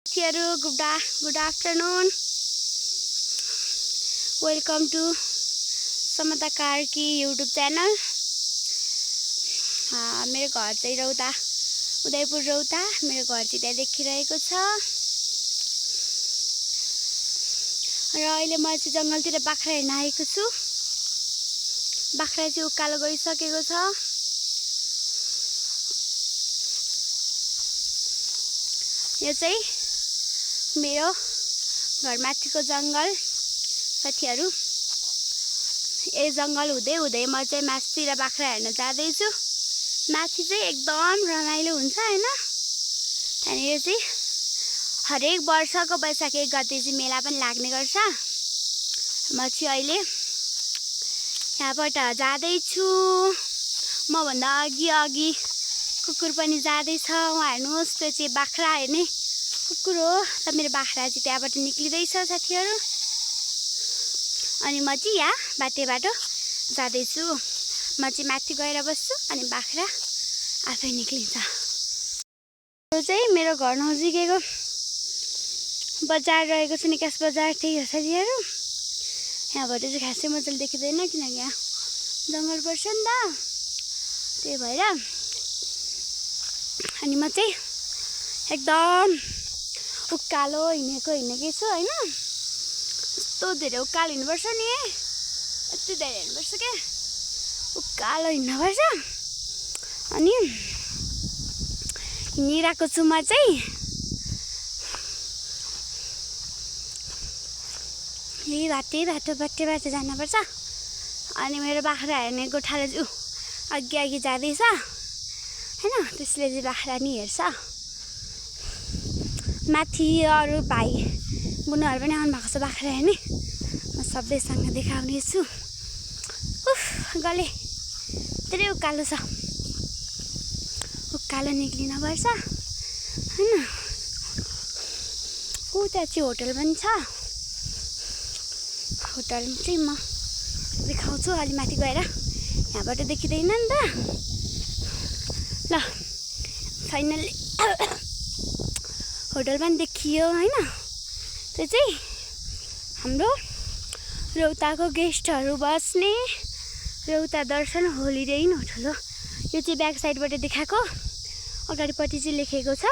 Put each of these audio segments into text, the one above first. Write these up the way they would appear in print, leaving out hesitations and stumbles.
Good afternoon. Welcome to Samata Karki YouTube channel. मेरो घर चाहिँ रौता उदयपुर रौता मेरो घर चाहिँ त्यहाँ देखिरहेको छ र अहिले म चाहिँ जंगलतिर बाख्रा हेर्न आएको छु। बाख्रा चाहिँ उकालो गइसकेको छ। यो चाहिँ मेरो घरमाथिको जंगल साथीहरु। ए जंगल हुँदै हुँदै म चाहिँ माथितिर बाख्रा हेर्न जाँदै छु। माथि चाहिँ एकदम रमाइलो हुन्छ हैन। त्यहाँनिर चाहिँ हरेक वर्षको वैशाख 1 गते चाहिँ मेला पनि लाग्ने गर्छ। म चाहिँ अहिले यहाँबाट जाँदै छु। म भन्दा अघि कुकुर पनि जाँदै छ। उहाँ हेर्नुस् त्यो चाहिँ बाख्रा हेर्ने कुकुर हो। त मेरो बाख्रा चाहिँ त्यहाँबाट निक्लिदै छ साथीहरु। अनि म चाहिँ यहाँ बाटो जाँदै छु। म चाहिँ माथि गएर बस्छु अनि बाख्रा आफै निक्लिन्छ। यो चाहिँ मेरो घर नजिकैको बजार रहेको छ निकास बजार त्यही हो साथीहरु। यहाँबाट चाहिँ खासै मजाले देखिदैन किनकि यहाँ जंगल पर्छ नि त त्यही भएर। अनि म चाहिँ एकदम उकालो हिँडेकै छु हैन। यस्तो धेरै उकालो हिँड्नुपर्छ नि। यति धेरै हिँड्नुपर्छ के उकालो हिँड्नुपर्छ। अनि हिँडिरहेको छु म चाहिँ। यही बाटो जानुपर्छ। अनि मेरो बाख्रा हेर्ने गोठालो चाहिँ अघि जाँदैछ हैन। त्यसले चाहिँ बाख्रा नि हेर्छ। माथि अरु भाइ बुनुहरु पनि आउनु भएको छ बाख्रा हेर्ने। म सबैसँग देखाउने छु। उफ गले धेरै उकालो छ। उकालो निक्लिन पर्छ हैन। उता चाहिँ होटल पनि छ। होटल चाहिँ म देखाउँछु अलि माथि गएर। यहाँबाट देखिदैन नि त। ल फाइनली होटल पनि देखियो हैन। त्यो चाहिँ हाम्रो रौताको गेस्टहरु बस्ने रौता दर्शन होलिडे इन होटल हो। यो चाहिँ ब्याक साइडबाट देखाएको अगाडिपट्टि चाहिँ लेखेको छ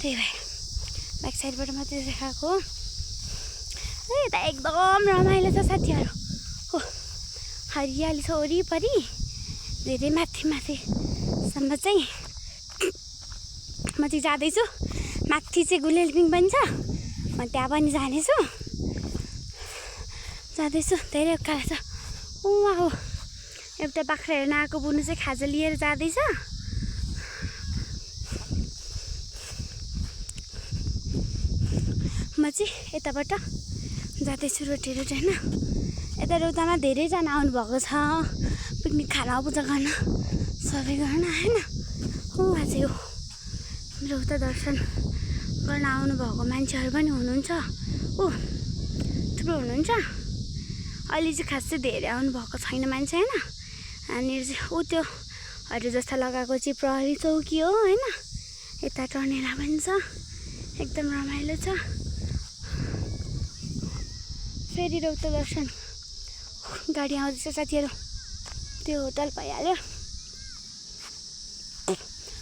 त्यही भएर ब्याक साइडबाट मात्रै देखाएको। यता एकदम रमाइलो छ साथीहरु। हो हरियाली छ वरिपरि धेरै माथिसम्म चाहिँ म चाहिँ जाँदैछु। माथि चाहिँ गुलेलपिङ पनि छ। म त्यहाँ पनि जानेछु। जाँदैछु धेरै उकालो छ। वाउ एउटा बाख्रा हेर्न आएको बुनु चाहिँ खाजा लिएर जाँदैछ। म चाहिँ यताबाट जाँदैछु रोटी हैन। यता रौतामा धेरैजना आउनु भएको छ पिकनिक खान पूजा गर्न सबै गर्न हैन। उहाँ चाहिँ हो रौता दर्शन गर्न आउनु भएको मान्छेहरु पनि हुनुहुन्छ। ओ थुप्रो हुनुहुन्छ। अहिले चाहिँ खासै धेरै आउनु भएको छैन मान्छे हैन। अनि ऊ त्यो हरु जस्ता लगाएको चाहिँ प्रहरी चौकी हो हैन। यता टर्नेला पनि छ। एकदम रमाइलो छ। फेरि रौता दर्शन गाडी आउँदैछ साथीहरु। त्यो होटल भइहाल्यो।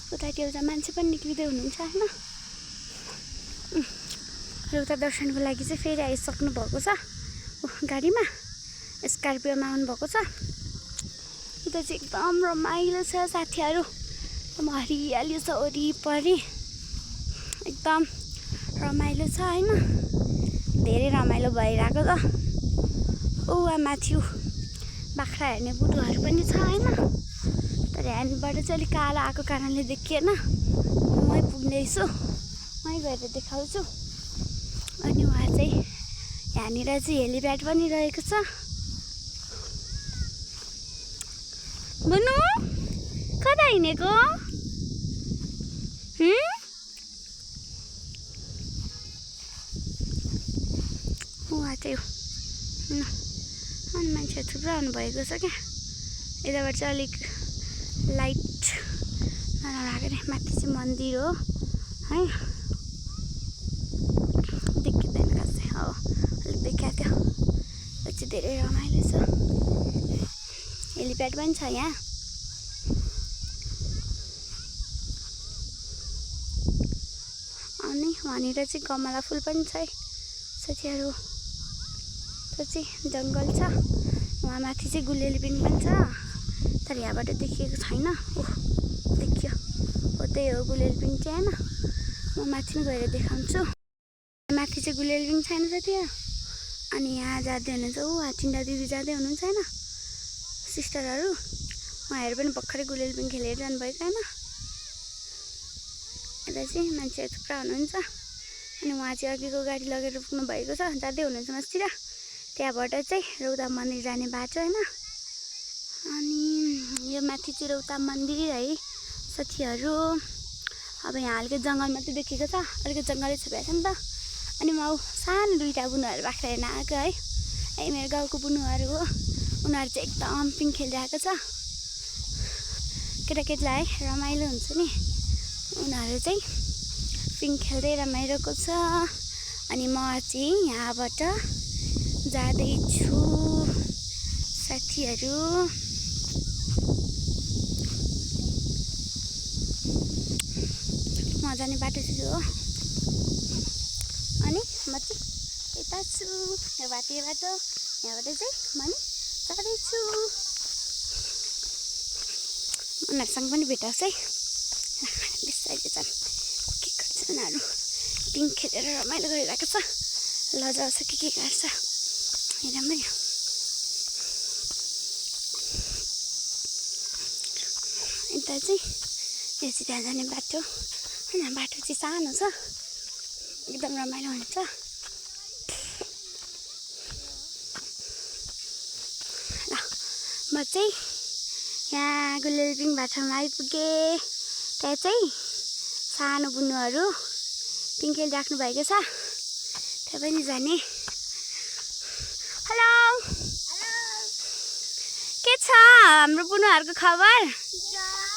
उतातिर एउटा मान्छे पनि निक्लिदै हुनुहुन्छ हैन। रौता दर्शनको लागि चाहिँ फेरि आइसक्नु भएको छ गाडीमा। स्कर्पियोमा आउनु भएको छ। उता चाहिँ एकदम रमाइलो छ साथीहरु। हरियाली छ वरिपरि एकदम रमाइलो छ हैन। धेरै रमाइलो भइरहेको छ। उहाँ माथि बाख्रा हेर्ने बुढोहरु पनि छ हैन। तर ह्यान्डबाट चाहिँ अलिक कालो आएको कारणले देखिएन। मै पुग्दैछु मै गएर देखाउँछु। अनि उहाँ चाहिँ यहाँनिर चाहिँ हेलिप्याड पनि रहेको छ। बुनु कता हिँडेको? उहाँ चाहिँ अनि मान्छे थुप्रो आउनु भएको छ क्या। यताबाट चाहिँ अलिक लाइट नराम्रो माथि चाहिँ मन्दिर हो है। चाहिँ धेरै रमाइलो छ। हेलिप्याड पनि छ यहाँ। अनि वहाँनिर चाहिँ कमला फुल पनि छ है साथीहरू। त्यो चाहिँ जङ्गल छ। वहाँ माथि चाहिँ गुलेली पनि छ, तर यहाँबाट देखिएको छैन। ओह देखियो, हो त्यही हो गुलेली पिङ चाहिँ होइन। म माथि नै गएर देखाउँछु। माथि चाहिँ गुलेली पिङ छैन साथीहरू। अनि यहाँ जाँदै हुनुहुन्छ, ऊ चिन्डा दिदी जाँदै हुनुहुन्छ होइन, सिस्टरहरू। उहाँहरू पनि भर्खरै गुलेली पिङ खेलेर जानुभएको होइन। यता चाहिँ मान्छेहरू थुप्रा हुनुहुन्छ। अनि उहाँ चाहिँ अघिको गाडी लगेर पुग्नु भएको छ, जाँदै हुनुहुन्छ मस्तिर। त्यहाँबाट चाहिँ रौता मन्दिर जाने बाटो होइन। अनि यो माथि चाहिँ रौता मन्दिर है साथीहरू। अब यहाँ अलिकति जङ्गल मात्रै देखेको छ, अलिकति जङ्गलै छुपाएको छ नि त। अनि म सानो दुईवटा बुनुहरू बाख्रा हेर्न आएको है। यही मेरो गाउँको बुनुहरू हो। उनीहरू चाहिँ एकदम पिङ खेलिरहेको छ। केटाकेटीलाई रमाइलो हुन्छ नि, उनीहरू चाहिँ पिङ खेल्दै रमाइरहेको छ। अनि म चाहिँ यहाँबाट जाँदैछु साथीहरू। म जाने बाटो चाहिँ हो। अनि म चाहिँ यता छु, यो बाटो यहाँबाट चाहिँ म नि जाँदैछु। उनीहरूसँग पनि भेटाउँछ है। बिस्तारै जानु के गर्छ उनीहरू, पिङ खेलेर रमाइलो गरिरहेको छ। लजाउँछ के गर्छ हेरौँ। यता चाहिँ यो चाहिँ त्यहाँ जाने बाटो होइन। बाटो चाहिँ सानो छ, एकदम रमाइलो हुन्छ। ल म चाहिँ यहाँ गुलेली पिङ बाटोमा आइपुगेँ। त्यहाँ चाहिँ सानो बुनुहरू पिङ खेलिराख्नु भएको छ, त्यहाँ पनि जाने। हेलो के छ हाम्रो बुनुहरूको खबर?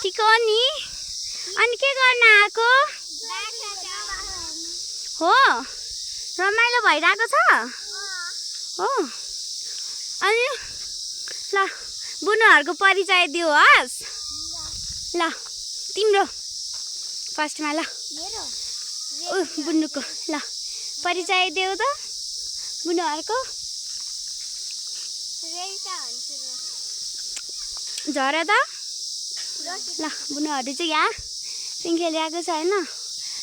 ठिक हो नि? अनि के गर्न आएको हो? रमाइलो भइरहेको छ हो? अनि ल बुनुहरूको परिचय दिनुहोस्। ल तिम्रो फर्स्टमा ल बुनुको ल परिचय देऊ त बुनुहरूको। झरा त ल बुनुहरू चाहिँ यहाँ पिङ खेलिरहेको छ होइन।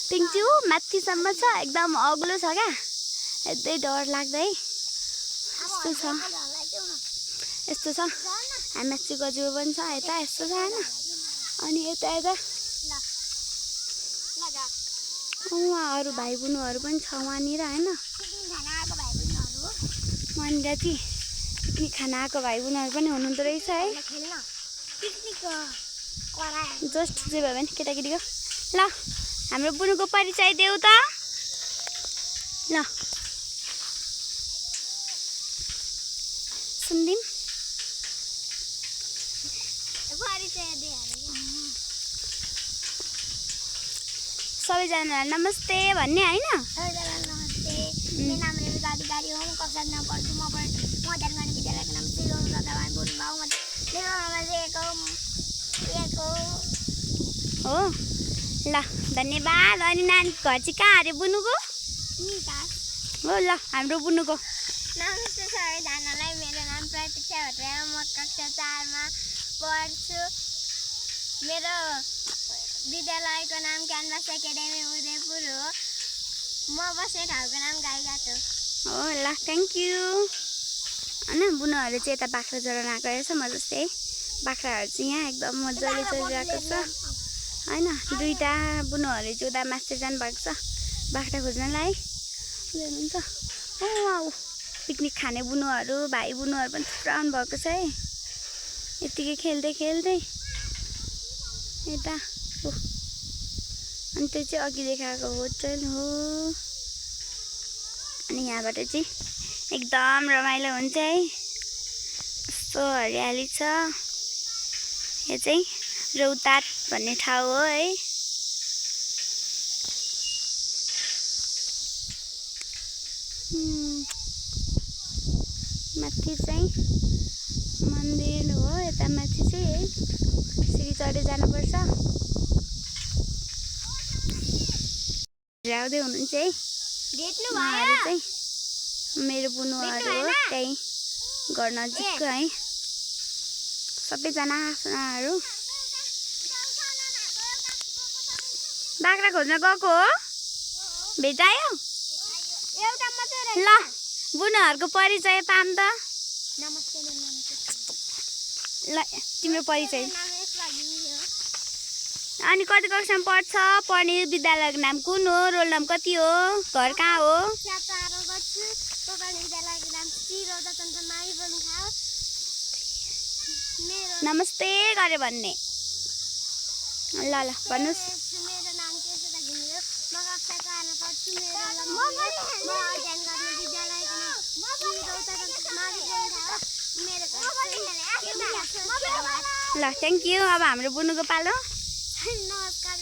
पिङ चाहिँ माथिसम्म छ, एकदम अग्लो छ क्या, यतै डर लाग्दै यस्तो छ यस्तो छ। हामी माथि गजुरो पनि छ यता यस्तो छ होइन। अनि यता उहाँ अरू भाइ बुनुहरू पनि छ वहाँनिर होइन। वहाँनिर चाहिँ पिकनिक खान आएको भाइ बुनुहरू पनि हुनुहुँदो रहेछ है। जस्ट जे भयो भने केटाकेटीको। ल हाम्रो बुनुको परिचय देऊ त ल सुन्दिम। सबैजनालाई नमस्ते भन्ने होइन। नमस्ते, मेरो नाम रेणुका अधिकारी हो। म कक्षा 9 पढ्छु। म अध्ययन गर्ने विद्यालयको नाम श्री गौरव दत्तावान बोल्नुभयो। मेरो नाम हो ल धन्यवाद। अनि नानी घर चाहिँ कहाँ अरे बुनुको? हो ल हाम्रो बुनुको। नमस्ते सबैजनालाई, मेरो नाम प्रतीक्षा भट्टराई हो। म कक्षा 4 मा पढ्छु। मेरो विद्यालयको नाम क्यानभास एकाडेमी उदयपुर हो। म बस्ने ठाउँको नाम गाईघाट हो। हो ल थ्याङ्क यू। होइन बुनुहरू चाहिँ यता बाख्रा चराउन आएको रहेछ। म जस्तै बाख्राहरू चाहिँ यहाँ एकदम मजाले चलिरहेको छ होइन। दुईवटा बुनुहरू चाहिँ उता मास्टर जानुभएको छ बाख्रा खोज्नलाई हेर्नुहुन्छ। ओ पिकनिक खाने बुनुहरू भाइ बुनुहरू पनि थुप्रो आउनु भएको छ है। यतिकै खेल्दै खेल्दै यता अनि त्यो चाहिँ अघि देखाएको होटल हो। अनि यहाँबाट चाहिँ एकदम रमाइलो हुन्छ है। कस्तो हरियाली छ। यो चाहिँ रौतात भन्ने ठाउँ हो है। माथि चाहिँ मन्दिर हो। यता माथि चाहिँ सिँढी चढी जानुपर्छ। आउँदै हुनुहुन्छ है उहाँहरू चाहिँ मेरो बुनुहरू हो। त्यही घर नजिकको है सबैजना आफ्नाहरू। बाख्रा खोज्न गएको हो, भेटायो? ल बुनुहरूको परिचय पाऊँ त। ल तिम्रो परिचय। अनि कति कक्षामा पढ्छ? पढ्ने विद्यालयको नाम कुन हो? रोल नम्बर कति हो? घर कहाँ हो? नमस्ते गरे भन्ने। ल ल भन्नुहोस्। मेरो नाम केशता घिमिरे, म कक्षा 4 मा पढ्छु। मेरो रोल नम्बर म अध्ययन गर्ने विद्यालयको नाम मेरो ल थ्याङ्क यू। अब हाम्रो बुनुको पालो। नमस्कार,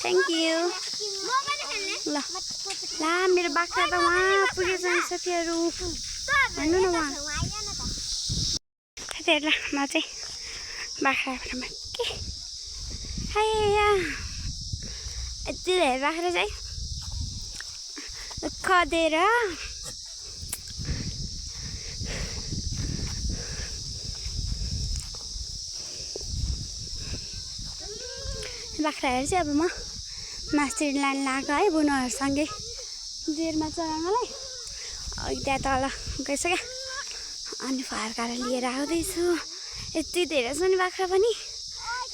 थ्याङ्क यू। ल ला मेरो बाख्रा त वहाँ पुगेछ नि साथीहरू। भन्नु न उहाँ साथीहरू। ल म चाहिँ बाख्रामा के हैया यति धेरै बाख्रा चाहिँ खदेर बाख्राहरू चाहिँ अब म मास्टर लाइन लगाएको है बुनुहरूसँगै जेरमा चराउनलाई। अघि त्यहाँ तल गइसक्यो अनि फर्काएर लिएर आउँदैछु। यति धेरै छ नि बाख्रा पनि,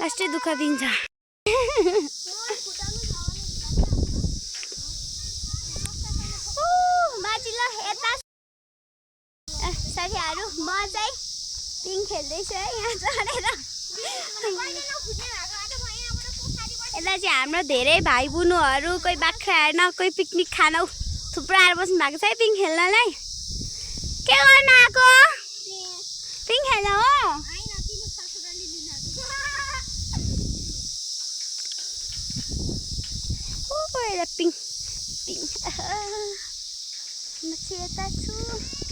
लास्टै दुःख दिन्छ। साथीहरू म चाहिँ पिङ खेल्दैछु है यहाँ चढेर। यता चाहिँ हाम्रो धेरै भाइ बुनुहरू, कोही बाख्रा हेर्न, कोही पिकनिक खान थुप्रो आएर बस्नु भएको छ है पिङ खेल्नलाई। के गर्न आएको? पिङ खेल्न हो? पिङ पिङ म चाहिँ यता छु।